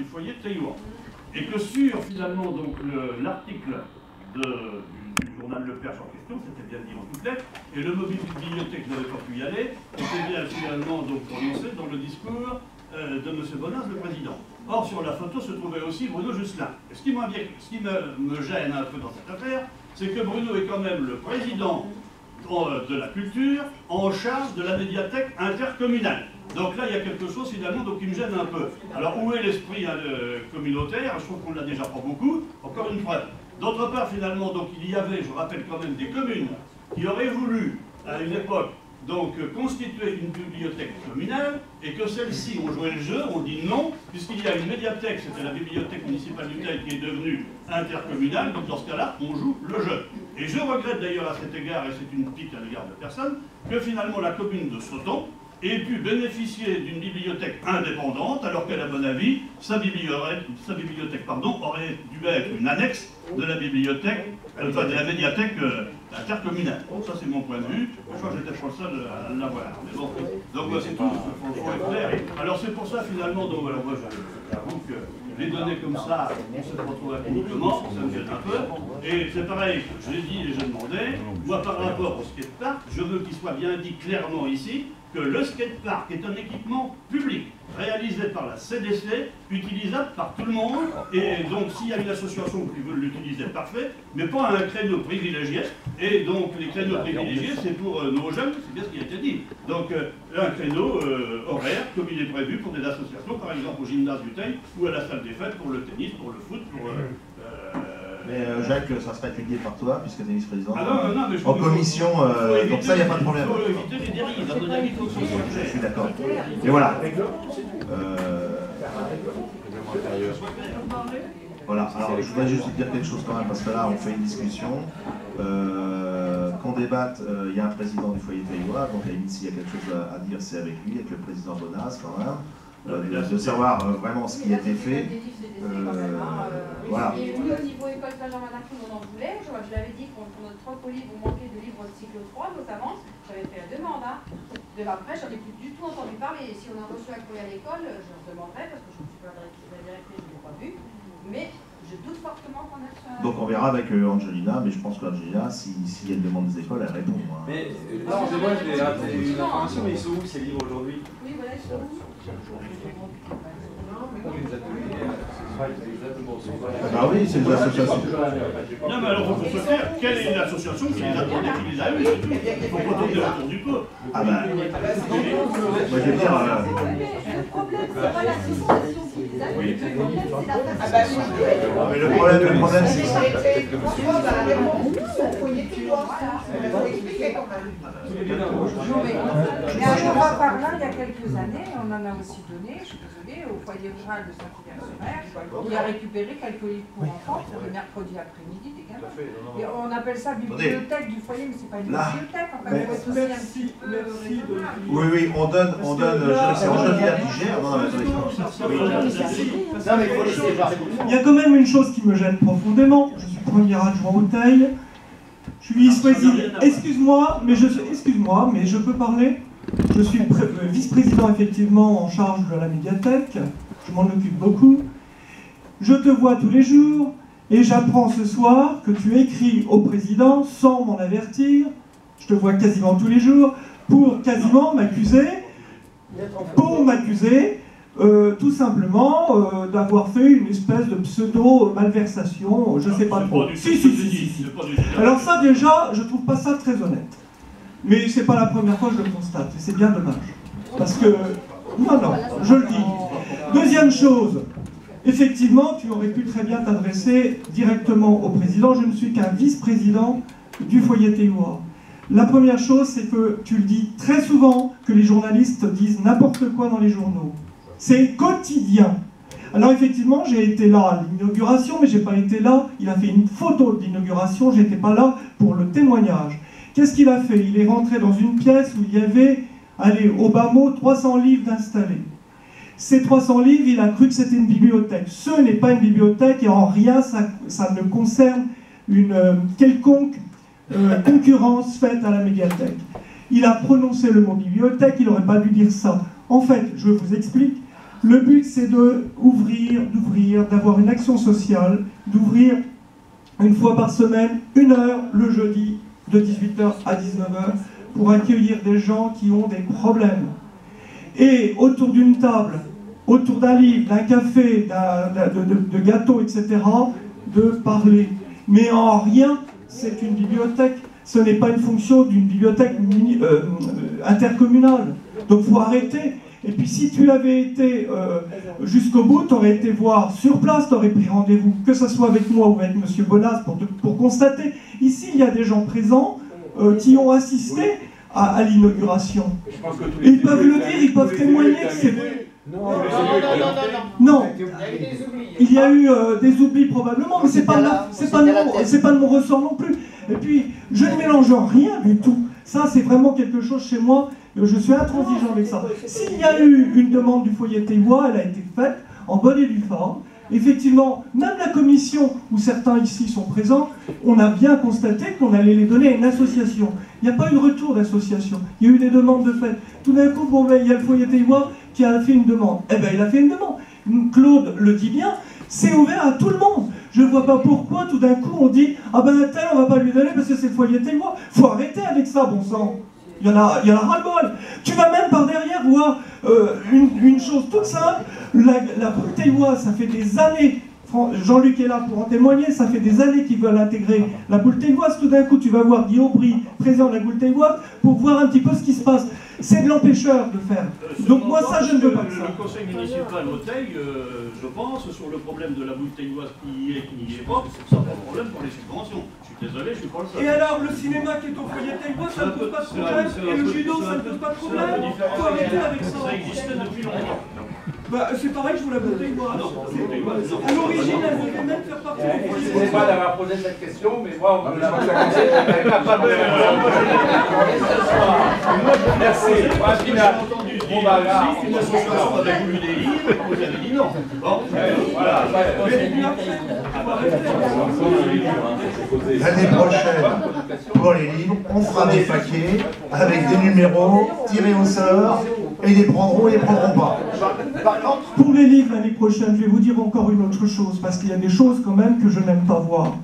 du foyer Taillois. Et que sur finalement donc l'article du journal Le Perche en question, c'était bien dit en toutes lettres, et le mot bibliothèque n'avait pas pu y aller, était bien finalement donc prononcé dans le discours de M. Bonas, le président. Or, sur la photo se trouvait aussi Bruno Jusselin. Et ce qui me gêne un peu dans cette affaire, c'est que Bruno est quand même le président de la culture en charge de la médiathèque intercommunale. Donc là, il y a quelque chose finalement qui me gêne un peu. Alors, où est l'esprit communautaire? Je trouve qu'on ne l'a déjà pas beaucoup. Encore une preuve. D'autre part, finalement, donc, il y avait, je rappelle quand même, des communes qui auraient voulu, à une époque, donc constituer une bibliothèque communale, et que celles-ci ont joué le jeu, ont dit non, puisqu'il y a une médiathèque, c'était la bibliothèque municipale du Teil, qui est devenue intercommunale, donc dans ce cas-là, on joue le jeu. Et je regrette d'ailleurs à cet égard, et c'est une pique à l'égard de personne, que finalement la commune de Sauton ait pu bénéficier d'une bibliothèque indépendante, alors qu'à mon avis, sa bibliothèque aurait dû être une annexe de la bibliothèque, enfin de la médiathèque intercommunale. Bon, ça c'est mon point de vue, je crois que j'étais pas le seul à l'avoir. Mais bon, donc c'est tout, il faut être clair. Alors c'est pour ça finalement, donc alors moi j'avoue que les données comme ça, on ne sait pas trop comment, ça me gêne un peu. Et c'est pareil, je l'ai dit et je demandais, moi par rapport au skatepark, je veux qu'il soit bien dit clairement ici que le skatepark est un équipement public, réalisé par la CDC, utilisable par tout le monde, et donc s'il y a une association qui veut l'utiliser, parfait, mais pas un créneau privilégié, et donc les créneaux privilégiés, c'est pour nos jeunes, c'est bien ce qui a été dit. Donc un créneau horaire, comme il est prévu pour des associations, par exemple au gymnase du Teil, ou à la salle des fêtes, pour le tennis, pour le foot, pour... Mais Jacques, ça sera étudié par toi, puisque tu es vice-président mais en commission, donc ça, il n'y a pas de problème. Il faut éviter les dérives, à mon avis, il faut s'en sortir. Je suis d'accord. Et voilà. Voilà, alors je voudrais juste dire quelque chose quand même, parce que là, on fait une discussion. Qu'on débatte, il y a un président du foyer Taillois, donc à s'il y a quelque chose à dire, c'est avec lui, avec le président Bonas quand même. De savoir vraiment ce qui a été fait. Voilà. Et nous, au niveau école Benjamin Darcourt, on en voulait. Je l'avais dit pour notre propre livre, on manquait de livres de cycle 3 notamment. J'avais fait la demande. Après, j'en ai plus du tout entendu parler. Et si on a reçu un courrier à l'école, je leur demanderai, parce que je ne suis pas la directrice, je ne l'ai pas vu. Mais je doute fortement qu'on ait reçu un... Donc on verra avec Angelina, mais je pense qu'Angelina, s'il y a une demande des écoles, elle répond. Mais non, c'est moi, j'ai raté une information, mais ils sont où ces livres aujourd'hui? Oui, voilà, ils sont où? Ah oui, c'est les associations. Non, mais alors, il faut se faire, quelle est l'association qui les a donnés, qui les a eus, c'est tout. Il faut pas tourner autour du pot. Ah ben, moi je vais dire... Le problème, c'est pas l'association qui les a eus, le problème, c'est la façon. Mais le problème, c'est ça. Mais un endroit par là, il y a quelques années, on en a aussi donné, je suis désolée, au foyer rural de Saint-Hilaire-sur-Mer, qui a récupéré quelques livres pour enfants pour le mercredi après-midi, des gamins. Et on appelle ça bibliothèque du foyer, mais c'est pas une bibliothèque, en fait, c'est aussi un petit... Oui, oui, on donne, c'est Angelina qui gère. Non, il y a quand même une chose qui me gêne profondément. Je suis premier adjoint au Teil. Je suis vice-président. Excuse-moi, mais je peux parler. Je suis vice-président effectivement en charge de la médiathèque. Je m'en occupe beaucoup. Je te vois tous les jours et j'apprends ce soir que tu écris au président sans m'en avertir. Je te vois quasiment tous les jours pour quasiment m'accuser. Tout simplement d'avoir fait une espèce de pseudo-malversation, je ne sais pas trop. Si. Alors ça déjà, je ne trouve pas ça très honnête. Mais c'est pas la première fois que je le constate, et c'est bien dommage. Parce que, non, je le dis. Deuxième chose, effectivement, tu aurais pu très bien t'adresser directement au président. Je ne suis qu'un vice-président du foyer Taillois. La première chose, c'est que tu le dis très souvent, que les journalistes disent n'importe quoi dans les journaux. C'est quotidien. Alors effectivement, j'ai été là à l'inauguration, mais je n'ai pas été là. Il a fait une photo de l'inauguration, je n'étais pas là pour le témoignage. Qu'est-ce qu'il a fait? Il est rentré dans une pièce où il y avait, allez, au bas mot, 300 livres d'installés. Ces 300 livres, il a cru que c'était une bibliothèque. Ce n'est pas une bibliothèque et en rien ça ne concerne une quelconque concurrence faite à la médiathèque. Il a prononcé le mot bibliothèque, il n'aurait pas dû dire ça. En fait, je vous explique, Le but, c'est d'ouvrir, d'avoir une action sociale, d'ouvrir une fois par semaine, 1 heure le jeudi, de 18h à 19h, pour accueillir des gens qui ont des problèmes. Et autour d'une table, autour d'un livre, d'un café, de gâteaux, etc., de parler. Mais en rien, c'est une bibliothèque. Ce n'est pas une fonction d'une bibliothèque intercommunale. Donc il faut arrêter. Et puis si tu avais été jusqu'au bout, tu aurais été voir sur place, tu aurais pris rendez-vous, que ce soit avec moi ou avec M. Bonas, pour constater. Ici, il y a des gens présents qui ont assisté à l'inauguration. Ils peuvent le dire, ils peuvent témoigner que c'est vrai. Non, il y a eu des oublis probablement, mais c'est pas de mon ressort non plus. Et puis, je ne mélange rien du tout. Ça, c'est vraiment quelque chose chez moi, je suis intransigeant avec ça. S'il y a eu une demande du foyer Taillois, elle a été faite en bonne et due forme. Effectivement, même la commission, où certains ici sont présents, on a bien constaté qu'on allait les donner à une association. Il n'y a pas eu de retour d'association, il y a eu des demandes de fait. Tout d'un coup, bon, ben, il y a le foyer Taillois qui a fait une demande. Eh bien, il a fait une demande. Claude le dit bien, c'est ouvert à tout le monde. Je ne vois pas pourquoi, tout d'un coup, on dit « Ah ben, tel, on ne va pas lui donner parce que c'est le foyer Taillois. » Il faut arrêter avec ça, bon sang. Il y en a ras-le-bol. Tu vas même par derrière voir une chose toute simple. La boule Tailloise, ça fait des années, Jean-Luc est là pour en témoigner, ça fait des années qu'ils veulent intégrer la boule Tailloise. Tout d'un coup, tu vas voir Guy Aubry, président de la boule Tailloise, pour voir un petit peu ce qui se passe. C'est de l'empêcheur de faire. Donc moi, ça, je ne veux pas que ça. Le conseil municipal d'Auteuil, je pense, sur le problème de la boule tailloise qui y est, qui n'y est pas, ça pose problème pour les subventions. Je suis désolé, je suis pas le seul. Et alors, le cinéma qui est au foyer Taillois, ça ne pose pas de problème. Et le judo, ça ne pose pas de problème. Il faut arrêter avec ça. Ça existait depuis longtemps. Bah, c'est pareil, je vous la boule Taillois. À l'origine, elle devait même faire partie du foyer. Excusez-moi d'avoir posé cette question, mais moi, on me l'a pas posé. Merci. Entendu si une association avait voulu des livres, vous avez dit non. Bon, voilà. L'année prochaine, pour les livres, on fera des paquets avec des numéros tirés au sort et ils les prendront et ils les prendront pas. Pour les livres l'année prochaine, je vais vous dire encore une autre chose, parce qu'il y a des choses quand même que je n'aime pas voir.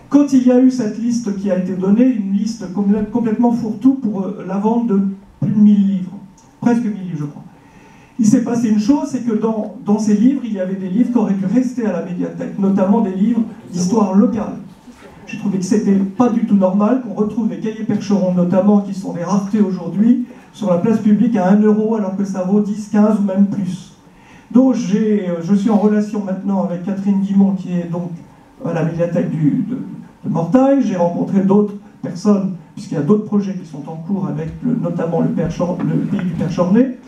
Quand il y a eu cette liste qui a été donnée, une liste complètement fourre-tout pour la vente de plus de 1000 livres, presque 1000 livres je crois. Il s'est passé une chose, c'est que dans ces livres, il y avait des livres qui auraient dû rester à la médiathèque, notamment des livres d'histoire locale. Je trouvais que c'était pas du tout normal qu'on retrouve des cahiers Percheron notamment, qui sont des raretés aujourd'hui, sur la place publique à 1 € alors que ça vaut 10, 15 ou même plus. Donc je suis en relation maintenant avec Catherine Guimont qui est donc à la médiathèque de Mortagne. J'ai rencontré d'autres personnes, puisqu'il y a d'autres projets qui sont en cours avec notamment le pays du Perchornay.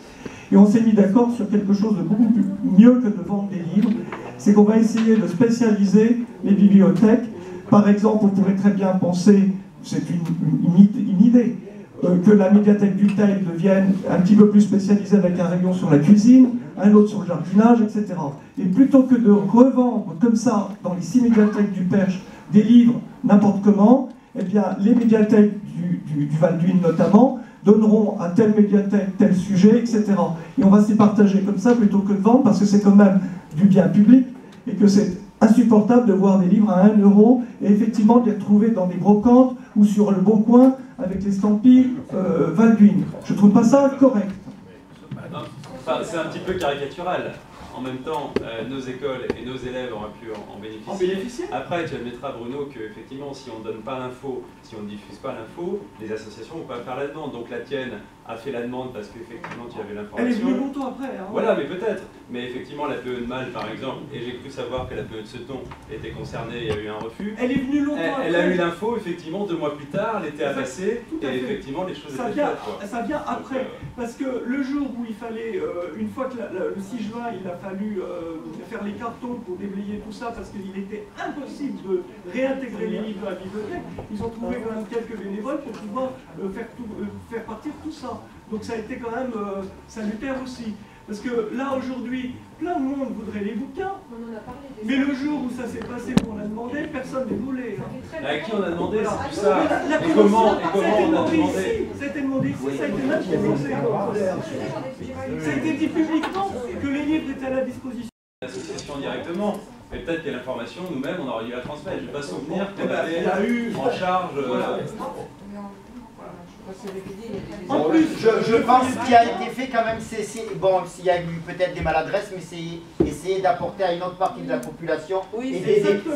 Et on s'est mis d'accord sur quelque chose de beaucoup mieux que de vendre des livres. C'est qu'on va essayer de spécialiser les bibliothèques. Par exemple, on pourrait très bien penser, c'est une idée, que la médiathèque du Teil devienne un petit peu plus spécialisée avec un rayon sur la cuisine, un autre sur le jardinage, etc. Et plutôt que de revendre comme ça, dans les 6 médiathèques du Perche, des livres n'importe comment, eh bien, les médiathèques du Val-d'Huile notamment, donneront à telle médiathèque tel sujet, etc. Et on va s'y partager comme ça plutôt que de vendre, parce que c'est quand même du bien public, et que c'est insupportable de voir des livres à 1 € et effectivement de les retrouver dans des brocantes ou sur le Bon Coin avec l'estampille Val-d'Huile. Je trouve pas ça correct. C'est un petit peu caricatural. En même temps, nos écoles et nos élèves auraient pu en bénéficier. Après, tu admettras, Bruno, qu'effectivement, si on ne donne pas l'info, si on ne diffuse pas l'info, les associations ne vont pas faire la demande. Donc la tienne a fait la demande parce qu'effectivement, tu avais l'information. Elle est venue longtemps après. Hein. Voilà, mais peut-être. Mais effectivement, la PE de Malle, par exemple, et j'ai cru savoir que la PE de Seton était concernée, il y a eu un refus. Elle est venue longtemps après. Elle a eu l'info, effectivement, 2 mois plus tard, l'été a passé, et effectivement, les choses étaient faites. Ça vient après, parce que le jour où il fallait, une fois que le 6 juin, il a fallu faire les cartons pour déblayer tout ça, parce qu'il était impossible de réintégrer les livres à la bibliothèque, ils ont trouvé quand même quelques bénévoles pour pouvoir faire partir tout ça. Donc ça a été quand même salutaire aussi. Parce que là, aujourd'hui, plein de monde voudrait les bouquins, mais le jour où ça s'est passé, où on a demandé, personne ne voulait. À qui on a demandé, c'est tout ça. La Et comment on a demandé demandé? ici, ça a été demandé ici, ça a été même prononcé. Ça a été dit publiquement que les livres étaient à la disposition. L'association directement, mais peut-être que l'information, nous-mêmes, on aurait dû la transmettre. Je n'ai pas souvenir qu'on avait eu en charge. En plus, je pense qu'il y a été fait quand même, bon, s'il y a eu peut-être des maladresses, mais c'est essayer d'apporter à une autre partie de la population. Oui,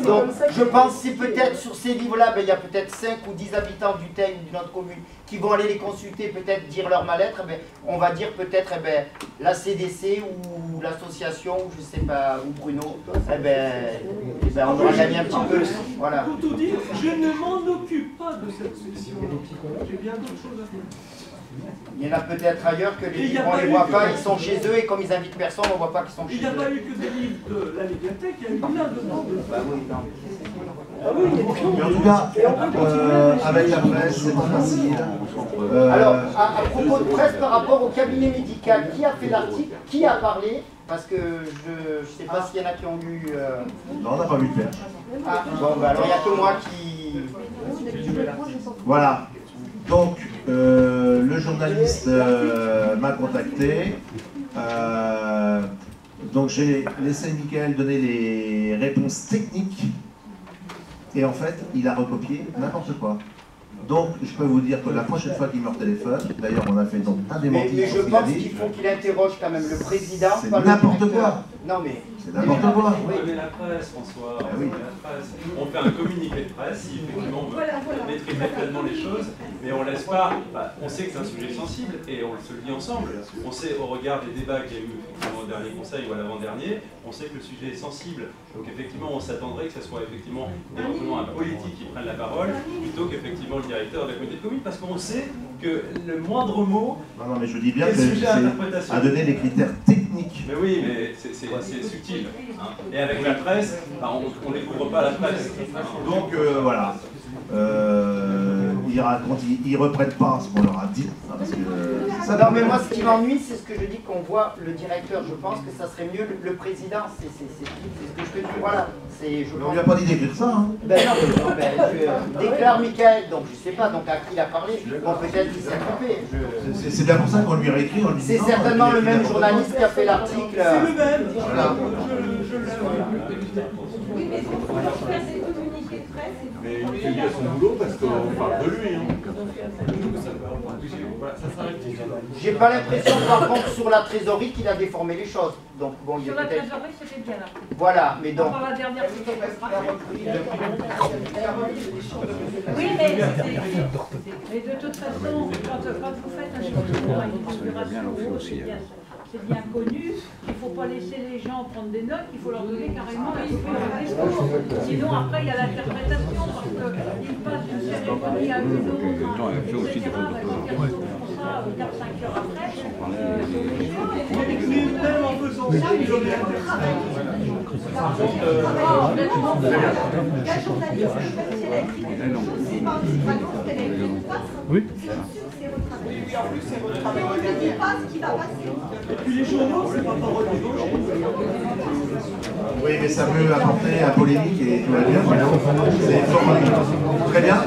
donc, je pense que c'est peut-être sur ces livres-là, ben, il y a peut-être 5 ou 10 habitants du Teil ou d'une autre commune qui vont aller les consulter, peut-être dire leur mal-être. Ben, on va dire peut-être la CDC ou l'association, je sais pas, ou Bruno, on aura gagné un petit peu. Voilà. Pour tout dire, je ne m'en occupe pas de cette session. J'ai bien d'autres choses à faire. Il y en a peut-être ailleurs que les livres, on ne les voit pas, ils sont chez eux et comme ils invitent personne, on ne voit pas qu'ils sont chez eux. Il n'y a pas eu que des livres de la médiathèque, il y a eu plein de noms de... Bah oui, non. Mais en tout cas, avec la presse, c'est pas facile. Alors, à propos de presse, par rapport au cabinet médical, qui a fait l'article, qui a parlé? Parce que je ne sais pas s'il y en a qui ont lu... Non, on n'a pas vu de perche. Ah, bon, bah alors il n'y a que moi qui... Voilà. Donc, le journaliste m'a contacté. Donc, j'ai laissé Michael donner les réponses techniques. Et en fait, il a recopié n'importe quoi. Donc, je peux vous dire que la prochaine fois qu'il me téléphone, d'ailleurs, on a fait donc un démenti. Mais je pense qu'il faut qu'il interroge quand même le président. C'est n'importe quoi. Non, mais... C'est n'importe quoi. Oui, mais la presse, François, oui. la presse. On fait un communiqué de presse, si effectivement on veut maîtriser pleinement les choses, mais on laisse pas. Bah, on sait que c'est un sujet sensible et on se le dit ensemble. On sait, au regard des débats qu'il y a eu effectivement au dernier conseil ou à l'avant-dernier, on sait que le sujet est sensible. Donc effectivement, on s'attendrait que ce soit effectivement éventuellement un politique qui prenne la parole plutôt qu'effectivement le directeur de la communauté de communes, parce qu'on sait que le moindre mot. Non, mais je dis bien que c'est à donner les critères techniques. Mais oui, mais c'est subtil. Hein. Et avec la presse, bah, on ne découvre pas la presse. Donc voilà. Ils ne reprennent pas ce qu'on leur a dit. Hein, parce que, non, mais moi, ce qui m'ennuie, c'est ce que je dis qu'on voit le directeur. Je pense que ça serait mieux le président. C'est ce que je te dis. Voilà. On lui a pas dit d'écrire ça. Hein. Ben non, je déclare Michael, donc je sais pas, donc à qui il a parlé. Bon, peut-être qu'il s'est trompé. C'est bien pour ça qu'on lui a écrit. C'est certainement le même journaliste qui a fait l'article. C'est le même. Voilà. Oui, mais il faut leur faire des communiqués de presse. Mais il fait bien son boulot parce qu'on parle de lui. Hein. J'ai pas l'impression, par contre, sur la trésorerie qu'il a déformé les choses. Donc, bon, Sur la trésorerie, c'était bien là. Voilà, mais donc... Par la dernière Oui, mais de toute façon, quand vous faites un changement à une configuration, c'est bien connu, il ne faut pas laisser les gens prendre des notes, il faut leur donner carrément un discours. Sinon, après, il y a l'interprétation, parce qu'ils passent d'une cérémonie à une autre, etc. Pour ça, 4-5 heures après, Mais même en faisant ça, ils ont bien la journaliste, si elle a écrit des choses, c'est pas qu'elle a écrit ou pas, c'est sûr que c'est retravaillé. Oui, en plus, c'est retravaillé. On ne dit pas ce qui va passer. Et puis les journaux, c'est pas parole d'évangile. Oui, mais ça peut apporter à polémique et tout va bien. C'est fort. Très bien.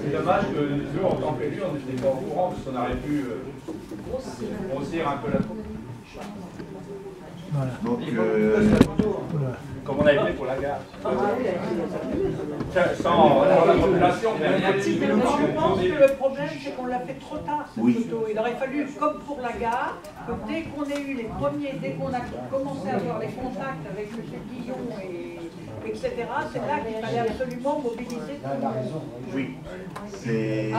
C'est dommage que nous, en tant qu'élus, on n'était pas au courant parce qu'on aurait pu grossir un peu la troupe. Voilà. Donc, comme on avait fait pour la gare. Sans la population, je pense que le problème, c'est qu'on l'a fait trop tard, cette photo. Il aurait fallu, comme pour la gare, que dès qu'on ait eu les premiers, dès qu'on a commencé à avoir les contacts avec M. Guillon etc., c'est là qu'il fallait absolument mobiliser tout le monde. Oui, c'est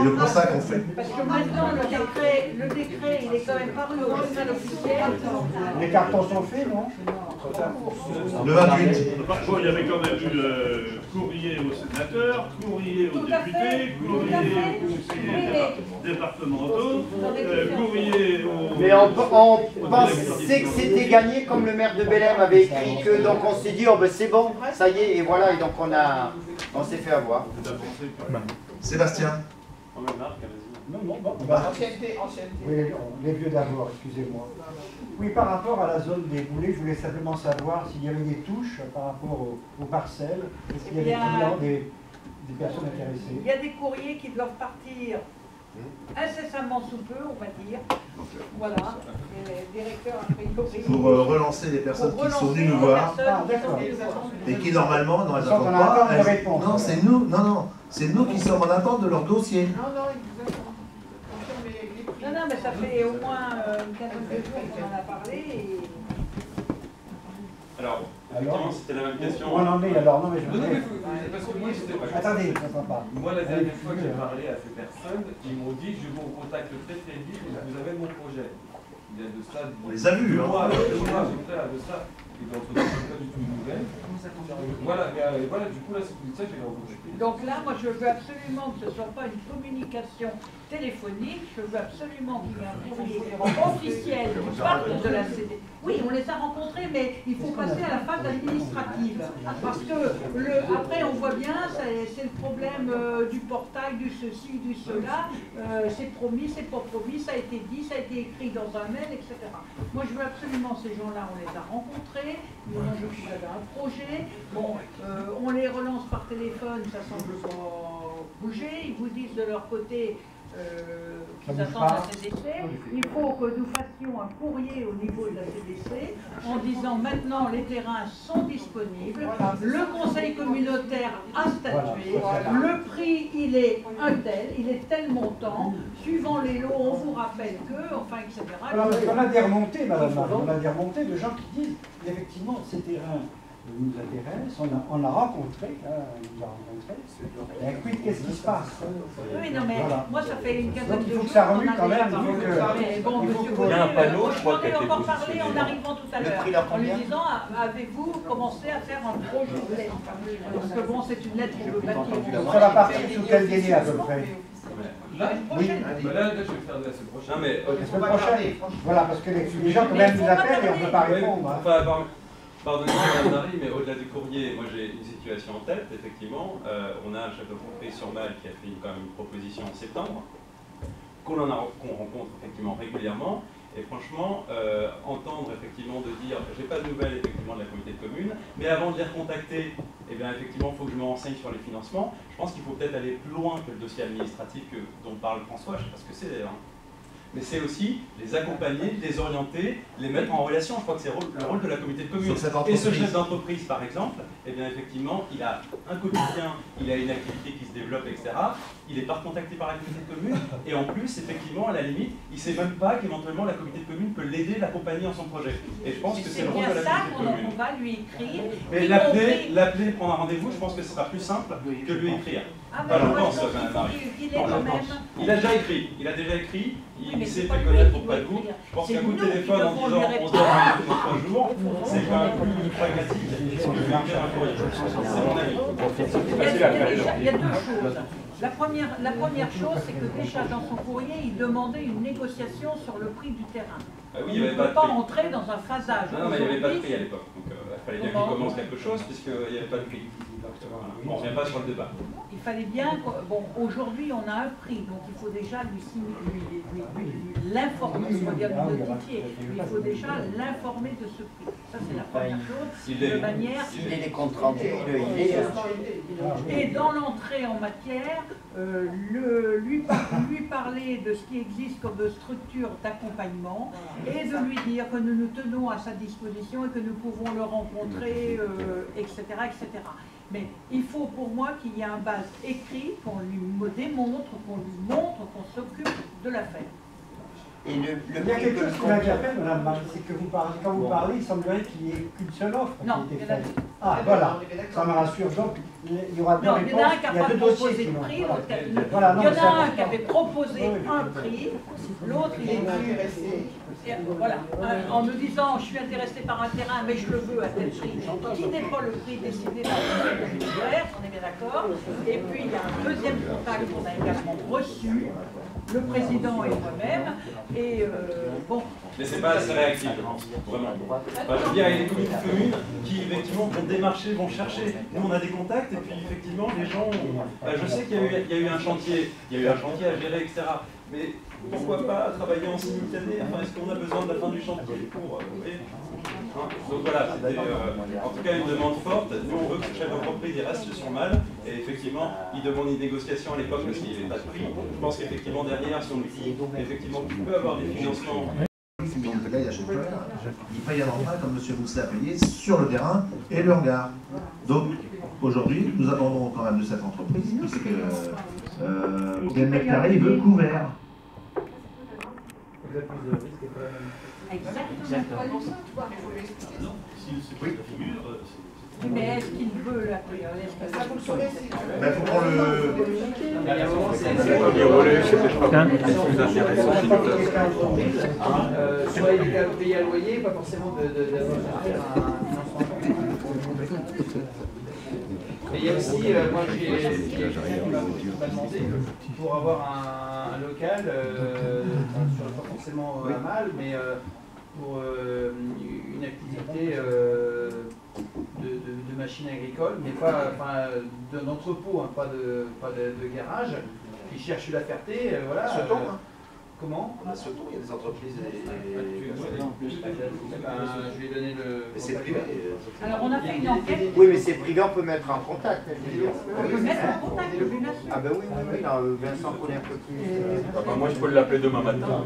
le constat qu'on fait. Parce que maintenant, le décret, il est quand même paru au journal officiel. Les cartons sont faits, non? Le 28. Par contre, il y avait quand même eu courrier aux sénateurs, courrier aux députés, courrier aux conseillers départementaux, courrier aux... Mais on pensait que c'était gagné, comme le maire de Bellem avait écrit, que donc on s'est dit, oh ben c'est bon, ça y est, et voilà, et donc on s'est fait avoir. Sébastien. Oh, mais Marc, vas-y. Non, bon. Ancienneté. Oui, les vieux d'abord, excusez-moi. Oui, par rapport à la zone des boulets, je voulais simplement savoir s'il y avait des touches par rapport aux parcelles. Est-ce qu'il y a des clients, des personnes intéressées? Il y a des courriers qui doivent partir incessamment sous peu, on va dire. Voilà. Et le directeur a pris pour relancer les personnes qui sont venues nous voir et qui normalement, non, elles n'attendent pas. Non, c'est nous, c'est nous qui sommes en attente de leur dossier. Non, mais ça fait au moins une quinzaine de jours qu'on en a parlé. Alors, effectivement, c'était la même question. On en est alors, non mais je voudrais... Parce que moi, j'étais pas... Attendez, je comprends pas. Moi, la dernière fois que j'ai parlé à ces personnes, ils m'ont dit que je vous contacte très très vite et vous avez mon projet. Il y a de ça... On les a vus, hein. Moi, de ça, et d'entre pas du tout de nouvelles. Voilà, du coup, là, c'est pour ça que j'ai rencontré. Donc là, moi, je veux absolument que ce ne soit pas une communication téléphonique, je veux absolument qu'il y ait un courrier officiel qui parte de la CD. Oui, on les a rencontrés, mais il faut passer à la phase administrative. Parce que après, on voit bien, c'est le problème du portail, du ceci, du cela. C'est promis, c'est pas promis, ça a été dit, ça a été écrit dans un mail, etc. Moi, je veux absolument ces gens-là, on les a rencontrés, ils nous ont dit qu'ils avaient un projet. Bon, on les relance par téléphone, ça semble pas bouger. Ils vous disent de leur côté qu'ils attendent la CDC. Il faut que nous fassions un courrier au niveau de la CDC en disant maintenant les terrains sont disponibles, le conseil communautaire a statué, le prix il est un tel, il est tel montant, suivant les lots on vous rappelle que, enfin etc. On a des remontées, madame Marie, on a des remontées de gens qui disent effectivement ces terrains nous intéressent, on a rencontré, et puis qu'est-ce qui se passe? Oui, non, mais voilà. Moi ça fait une quinzaine de jours. Il faut que ça remue quand même, bon, il y a un panneau, je crois, qui a été encore parlé en arrivant tout à l'heure, en lui disant, avez-vous commencé à faire un projet? Parce que bon, c'est une lettre que je veux bâtir. Ça va partir sous quel délai à peu près? Là, oui. Là, je vais faire la semaine prochaine. Non, mais la semaine prochaine. Voilà, parce que les gens quand même nous appellent et on ne peut pas répondre. Enfin, pardonnez-moi, Marie, mais au-delà du courrier, moi j'ai une situation en tête, effectivement. On a un chef d'entreprise sur Malte qui a fait quand même une proposition en septembre, qu'on rencontre effectivement régulièrement. Et franchement, entendre effectivement de dire j'ai pas de nouvelles effectivement de la communauté de communes, mais avant de les recontacter, eh bien effectivement il faut que je me renseigne sur les financements. Je pense qu'il faut peut-être aller plus loin que le dossier administratif dont parle François, je sais pas ce que c'est d'ailleurs. Mais c'est aussi les accompagner, les orienter, les mettre en relation. Je crois que c'est le rôle de la communauté de communes. Et ce chef d'entreprise, par exemple, eh bien effectivement, il a un quotidien, il a une activité qui se développe, etc. Il n'est pas recontacté par la communauté de communes. Et en plus, effectivement, à la limite, il ne sait même pas qu'éventuellement la communauté de communes peut l'aider, l'accompagner dans son projet. Et je pense que c'est le rôle de la communauté de communes. On va lui écrire. Mais l'appeler, prendre un rendez-vous, je pense que ce sera plus simple que lui écrire. Ah mais moi je pense qu'il est quand même... Il a déjà écrit, il s'est fait connaître auprès de vous. Je pense qu'un coup de téléphone en disant on se donne rendez-vous dans 3 jours, c'est quand même plus pragmatique que de faire un courrier. C'est mon avis. Il y a deux choses. La première chose, c'est que déjà dans son courrier, il demandait une négociation sur le prix du terrain. Oui, il ne peut pas entrer dans un phasage. Non, mais il n'y avait pas de prix à l'époque. Donc il fallait bien qu'il commence quelque chose puisqu'il n'y avait pas de prix. On ne revient pas sur le débat. Il fallait bien... Bon, aujourd'hui, on a un prix, donc il faut déjà l'informer, c'est-à-dire le notifier. Il faut déjà l'informer de ce prix. Ça, c'est la première chose. De manière... S'il est les comptes rendus, il est... Et dans l'entrée en matière, lui parler de ce qui existe comme structure d'accompagnement et de lui dire que nous nous tenons à sa disposition et que nous pouvons le rencontrer, etc., etc. Mais il faut pour moi qu'il y ait un base écrit, qu'on lui démontre, qu'on lui montre, qu'on s'occupe de l'affaire. Il y a quelque chose qui m'interpelle, Madame Marie, c'est que quand vous parlez, il semblerait qu'il n'y ait qu'une seule offre qui ait été faite. Ah, voilà, ça me rassure. Donc, il y aura deux réponses. Il y en a un qui n'a pas proposé de prix, l'autre qui a... Il y en a un qui avait proposé un prix, l'autre il est venu... Voilà, en me disant je suis intéressé par un terrain mais je le veux à tel prix, qui n'est pas le prix décidé par le communautaire, on est bien d'accord. Et puis il y a un deuxième contact qu'on a également reçu, le président et moi-même, Et bon. Mais c'est pas assez réactif, je pense, vraiment. Enfin, je veux dire, il y a des communes qui, effectivement, vont démarcher, vont chercher. Nous, on a des contacts, et puis, effectivement, les gens... je sais qu'il y a eu un chantier, à gérer, etc. Mais pourquoi pas travailler en simultané? Enfin, est-ce qu'on a besoin de la fin du chantier pour... Donc voilà, c'était en tout cas une demande forte. Nous, on veut que ce chef d'entreprise reste sur Malle. Et effectivement, il demande une négociation à l'époque parce qu'il n'est pas de prix. Je pense qu'effectivement, derrière, si on lui dit effectivement qu'il peut avoir des financements... Le gars, il achète plus rien. Il paye un emprunt, comme M. Mousselet a payé, sur le terrain et le hangar. Donc, aujourd'hui, nous attendons quand même de cette entreprise, puisque combien de mètres carrés il veut couvert. Exactement. Oui. Mais est-ce qu'il veut la priorité? Ça, vous le saurez. Il faut qu'on le... Soit il est payé à loyer, pas forcément d'avoir un financement. Mais il y a aussi, moi j'ai demandé pour avoir un local, pas forcément à Malle, mais pour une activité de machines agricoles, mais pas d'entrepôt, pas de garage, qui cherchent la Ferté, voilà. Comment? À Ceton, il y a des entreprises je vais donner le... Mais c'est privé. Alors on a fait une enquête. Oui, mais c'est privé, on peut mettre en contact. On peut mettre en contact, bien sûr. Ah ben oui, là, Vincent connaît un peu plus. Moi, je peux l'appeler demain matin.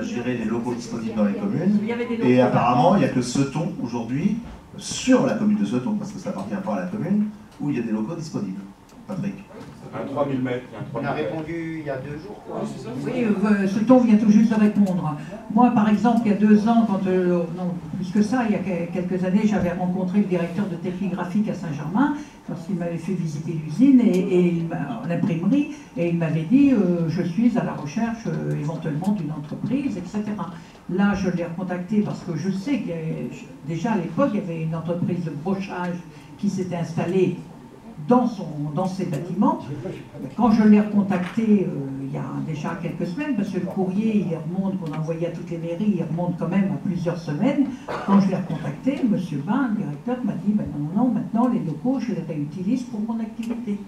Gérer les locaux disponibles dans les communes. Et apparemment, il n'y a que Ceton aujourd'hui, sur la commune de Ceton, parce que ça n'appartient pas à la commune, où il y a des locaux disponibles. Patrick. Un 3000 mètres. On a répondu il y a 2 jours. Oui, Ceton vient tout juste de répondre. Moi, par exemple, il y a 2 ans, non, plus que ça, il y a quelques années, j'avais rencontré le directeur de technique graphique à Saint-Germain, lorsqu'il m'avait fait visiter l'usine et l'imprimerie, et il m'avait dit je suis à la recherche éventuellement d'une entreprise, etc. Là, je l'ai recontacté parce que je sais que déjà à l'époque, il y avait une entreprise de brochage qui s'était installée dans ses bâtiments. Quand je l'ai recontacté il y a déjà quelques semaines, parce que le courrier il remonte qu'on a envoyé à toutes les mairies, il remonte quand même à plusieurs semaines, quand je l'ai recontacté, M. Bain, le directeur, m'a dit ben non, maintenant les locaux, je les réutilise pour mon activité.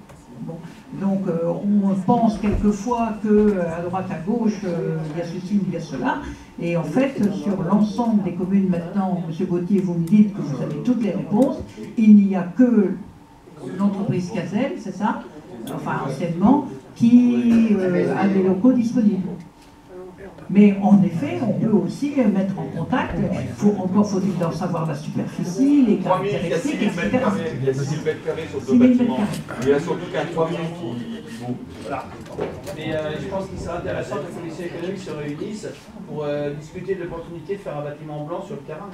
Bon. Donc on pense quelquefois qu'à droite, à gauche, il y a ceci, il y a cela. Et en fait, sur l'ensemble des communes maintenant, M. Gauthier, vous me dites que vous avez toutes les réponses, il n'y a que l'entreprise Cazel, c'est ça, enfin anciennement, qui a des locaux disponibles. Mais en effet, on peut aussi mettre en contact, encore faut-il en savoir la superficie, les caractéristiques, etc. Il y a 6 000 mètres carrés sur 2 bâtiments. Il y a surtout qu'un 3000 qui vont. Voilà. Mais je pense qu'il serait intéressant que la commission économique se réunisse pour discuter de l'opportunité de faire un bâtiment blanc sur le terrain.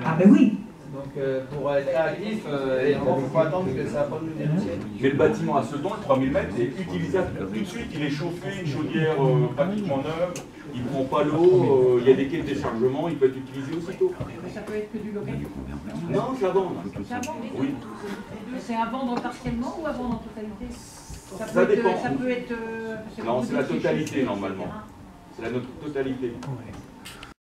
Ah ben oui. Donc pour être réactif, il ne faut pas attendre que ça va pas nous dénoncer. Mais le bâtiment à Ceton, le 3000 mètres, est utilisable tout de suite. Il est chauffé, une chaudière pratiquement neuve, il ne prend pas l'eau, il y a des quais de déchargement, il peut être utilisé aussitôt. Ça peut être que du local? Non, c'est à vendre. C'est à vendre? Oui. C'est à vendre partiellement ou à vendre en totalité? Ça dépend. Ça peut être non, c'est la totalité normalement. C'est la totalité.